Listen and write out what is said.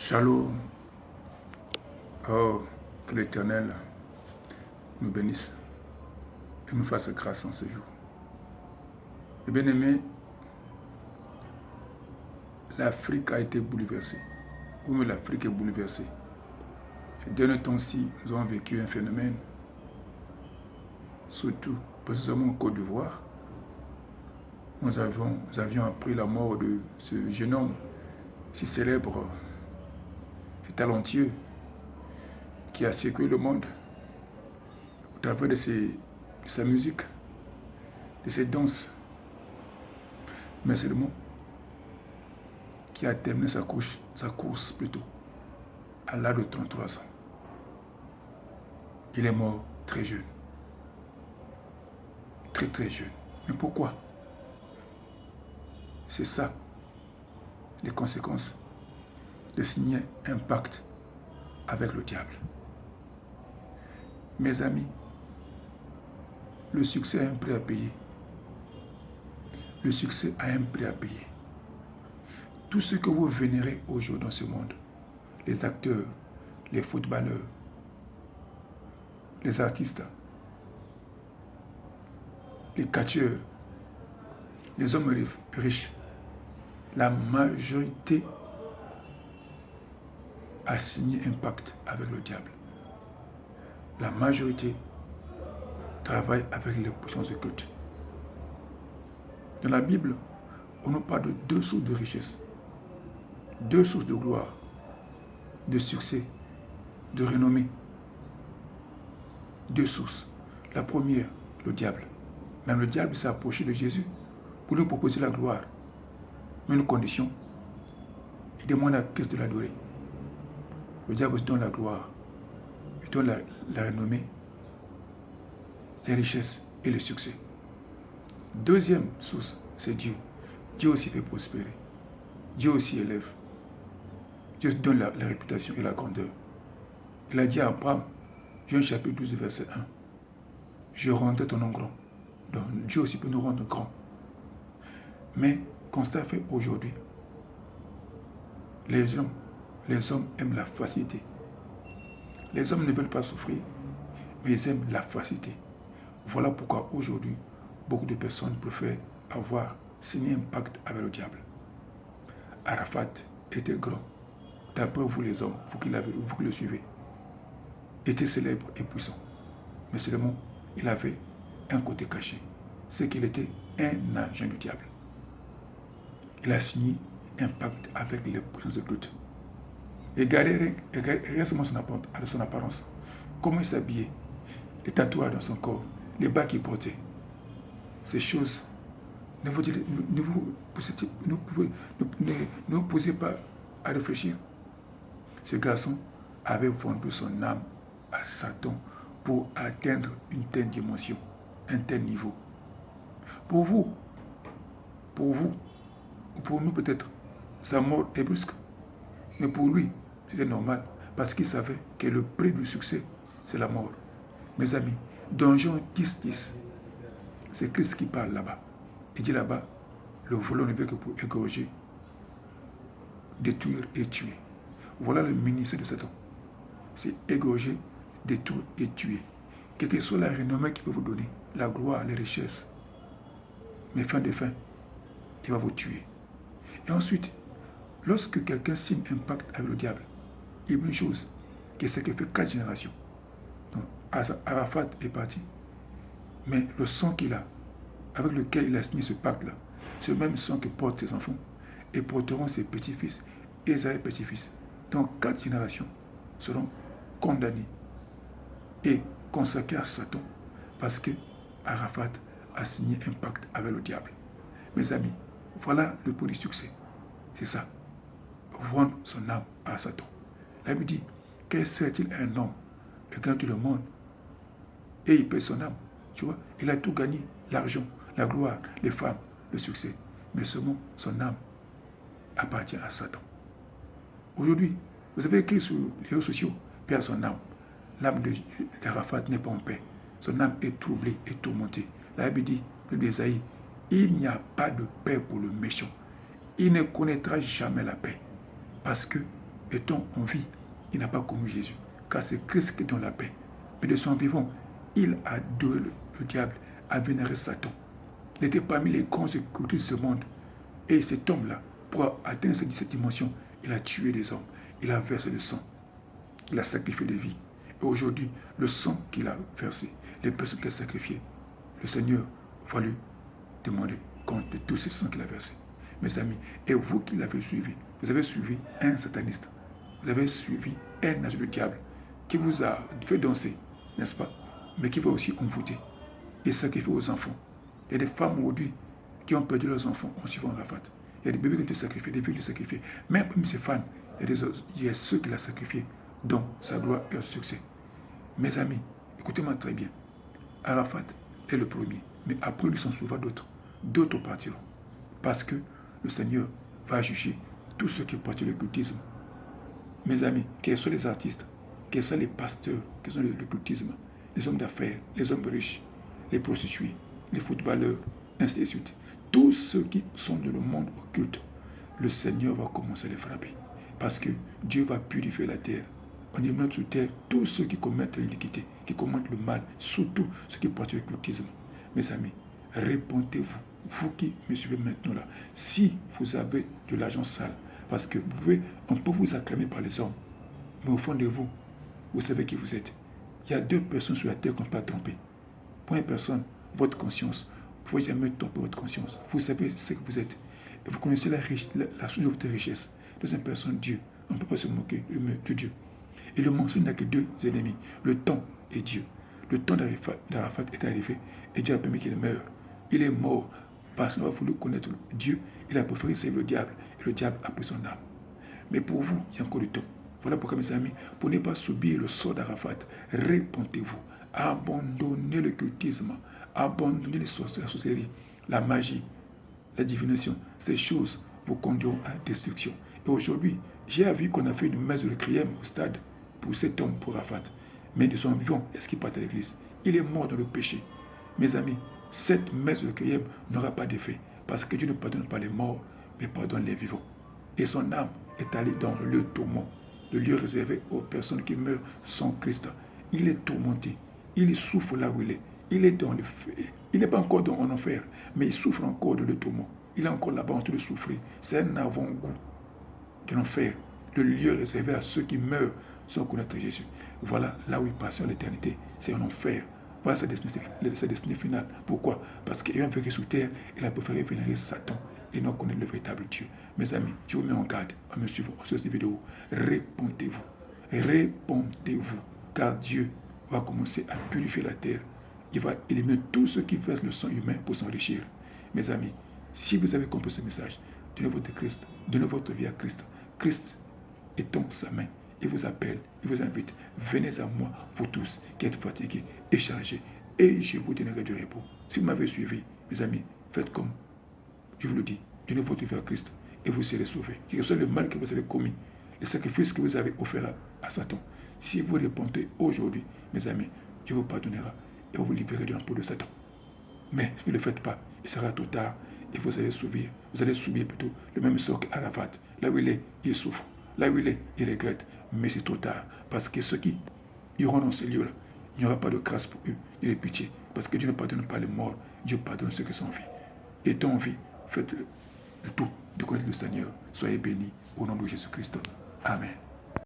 Shalom. Oh, que l'Éternel nous bénisse et nous fasse grâce en ce jour. Et bien aimé, l'Afrique a été bouleversée. Ou même l'Afrique est bouleversée. Ces derniers temps-ci, nous avons vécu un phénomène, surtout précisément en Côte d'Ivoire. Nous avions appris la mort de ce jeune homme si célèbre, si talentueux, qui a secoué le monde au travers de sa musique, de ses danses, mais seulement qui a terminé sa course plutôt à l'âge de 33 ans. Il est mort très jeune. Très très jeune. Mais pourquoi? C'est ça, les conséquences de signer un pacte avec le diable. Mes amis, le succès a un prix à payer. Le succès a un prix à payer. Tout ce que vous vénérez aujourd'hui dans ce monde, les acteurs, les footballeurs, les artistes, les catcheurs, les hommes riches, la majorité a signé un pacte avec le diable. La majorité travaille avec les puissances de culte. Dans la Bible, on nous parle de deux sources de richesse, deux sources de gloire, de succès, de renommée. Deux sources. La première, le diable. Même le diable s'est approché de Jésus pour lui proposer la gloire. Mais une condition, il demande à Christ de l'adorer. Le diable se donne la gloire, il donne la renommée, les richesses et le succès. Deuxième source, c'est Dieu. Dieu aussi fait prospérer. Dieu aussi élève. Dieu donne la réputation et la grandeur. Il a dit à Abraham, Jean chapitre 12, verset 1, je rendrai ton nom grand. Donc Dieu aussi peut nous rendre grands. Mais, constat fait aujourd'hui, les hommes aiment la facilité. Les hommes ne veulent pas souffrir, mais ils aiment la facilité. Voilà pourquoi aujourd'hui, beaucoup de personnes préfèrent avoir signé un pacte avec le diable. Arafat était grand. D'après vous les hommes, vous qui le suivez, était célèbre et puissant. Mais seulement, il avait un côté caché. C'est qu'il était un agent du diable. Il a signé un pacte avec les puissances de culte. Et regardez seulement son apparence. Comment il s'habillait, les tatouages dans son corps, les bas qu'il portait. Ces choses, ne vous posez pas à réfléchir. Ce garçon avait vendu son âme à Satan pour atteindre une telle dimension, un tel niveau. Pour vous, ou pour nous peut-être, sa mort est brusque. Mais pour lui, c'était normal parce qu'il savait que le prix du succès, c'est la mort. Mes amis, dans Jean 10, c'est Christ qui parle là-bas. Il dit là-bas, le voleur ne veut que pour égorger, détruire et tuer. Voilà le ministère de Satan. C'est égorger, détruire et tuer. Quelle que soit la renommée qu'il peut vous donner, la gloire, les richesses, mais fin de fin, il va vous tuer. Et ensuite, lorsque quelqu'un signe un pacte avec le diable, il y a une chose, que c'est qu'il fait 4 générations. Donc, Arafat est parti. Mais le sang qu'il a, avec lequel il a signé ce pacte-là, c'est le même sang que portent ses enfants et porteront ses petits-fils et ses petits-fils. Donc, 4 générations seront condamnées et consacrées à Satan parce que Arafat a signé un pacte avec le diable. Mes amis, voilà le prix du succès. C'est ça. Vendre son âme à Satan. La Bible dit, quel serait-il un homme de gagner tout le monde et il paie son âme? Tu vois, il a tout gagné, l'argent, la gloire, les femmes, le succès. Mais seulement son âme appartient à Satan. Aujourd'hui, vous avez écrit sur les réseaux sociaux, perd son âme. L'âme d'Arafat n'est pas en paix. Son âme est troublée et tourmentée. La Bible dit, le d'Ésaïe, il n'y a pas de paix pour le méchant. Il ne connaîtra jamais la paix. Parce que étant en vie, il n'a pas connu Jésus. Car c'est Christ qui donne la paix. Mais de son vivant, il a donné le diable, a vénéré Satan. Il était parmi les grands écoutés de ce monde. Et cet homme-là, pour atteindre cette dimension, il a tué des hommes. Il a versé le sang. Il a sacrifié des vies. Et aujourd'hui, le sang qu'il a versé, les personnes qu'il a sacrifiées, le Seigneur va lui demander compte de tout ce sang qu'il a versé. Mes amis, et vous qui l'avez suivi, vous avez suivi un sataniste. Vous avez suivi un agent du diable qui vous a fait danser, n'est-ce pas? Mais qui va aussi envoûter et sacrifier aux enfants. Il y a des femmes aujourd'hui qui ont perdu leurs enfants en suivant Arafat. Il y a des bébés qui ont été sacrifiés, des filles qui ont été sacrifiées. Même parmi ces fans, il y a ceux qui l'ont sacrifié, dont sa gloire et son succès. Mes amis, écoutez-moi très bien. Arafat est le premier, mais après lui s'en suivra d'autres. D'autres partiront. Parce que le Seigneur va juger tous ceux qui pratiquent le cultisme. Mes amis, quels sont les artistes, quels sont les pasteurs, quels sont le cultisme, les hommes d'affaires, les hommes riches, les prostituées, les footballeurs, ainsi de suite. Tous ceux qui sont dans le monde occulte, le Seigneur va commencer à les frapper. Parce que Dieu va purifier la terre. On élimine sur terre tous ceux qui commettent l'iniquité, qui commettent le mal, surtout ceux qui pratiquent le cultisme. Mes amis, répondez-vous, vous qui me suivez maintenant là, si vous avez de l'argent sale, parce que on peut vous acclamer par les hommes, mais au fond de vous, vous savez qui vous êtes. Il y a deux personnes sur la terre qu'on ne peut pas tromper. Pour une personne, votre conscience. Vous ne pouvez jamais tromper votre conscience. Vous savez ce que vous êtes. Et vous connaissez la source de votre richesse. Deuxième personne, Dieu. On ne peut pas se moquer de Dieu. Et le mensonge n'a que deux ennemis, le temps et Dieu. Le temps d'Arafat est arrivé et Dieu a permis qu'il meure. Il est mort parce qu'il n'a pas voulu connaître Dieu. Il a préféré servir le diable et le diable a pris son âme. Mais pour vous, il y a encore du temps. Voilà pourquoi, mes amis, pour ne pas subir le sort d'Arafat, répondez-vous, abandonnez le cultisme, abandonnez la sorcellerie, la magie, la divination. Ces choses vous conduiront à la destruction. Et aujourd'hui, j'ai vu qu'on a fait une messe de requiem au stade pour cet homme, pour Arafat. Mais de son vivant, est-ce qu'il part à l'église? Il est mort dans le péché. Mes amis, cette messe de requiem n'aura pas d'effet, parce que Dieu ne pardonne pas les morts, mais pardonne les vivants. Et son âme est allée dans le tourment, le lieu réservé aux personnes qui meurent sans Christ. Il est tourmenté, il souffre là où il est. Il est dans le feu. Il n'est pas encore en enfer, mais il souffre encore de le tourment. Il est encore là-bas en train de souffrir. C'est un avant-goût de l'enfer, le lieu réservé à ceux qui meurent sans connaître Jésus. Voilà là où il passe en l'éternité. C'est en enfer. Voilà sa destinée finale. Pourquoi? Parce qu'ayant vécu sous terre, il a préféré vénérer Satan et non connaître le véritable Dieu. Mes amis, je vous mets en garde en me suivant sur cette vidéo. Répondez-vous. Répondez-vous. Car Dieu va commencer à purifier la terre. Il va éliminer tous ceux qui versent le sang humain pour s'enrichir. Mes amis, si vous avez compris ce message, donnez votre vie à Christ. Christ étend sa main. Il vous appelle, il vous invite. Venez à moi, vous tous qui êtes fatigués et chargés, et je vous donnerai du repos. Si vous m'avez suivi, mes amis, faites comme je vous le dis. Donnez votre vie à Christ et vous serez sauvés. Quel que soit le mal que vous avez commis, le sacrifice que vous avez offert à Satan, si vous répondez aujourd'hui, mes amis, Dieu vous pardonnera et vous libérez de l'emprise de Satan. Mais si vous ne le faites pas, il sera trop tard et vous allez subir plutôt le même sort qu'Arafat. Là où il est, il souffre. Là où il est, il regrette. Mais c'est trop tard. Parce que ceux qui iront dans ces lieux-là, il n'y aura pas de grâce pour eux, ni de pitié. Parce que Dieu ne pardonne pas les morts, Dieu pardonne ceux qui sont en vie. Étant en vie, faites le tout de connaître le Seigneur. Soyez bénis au nom de Jésus-Christ. Amen.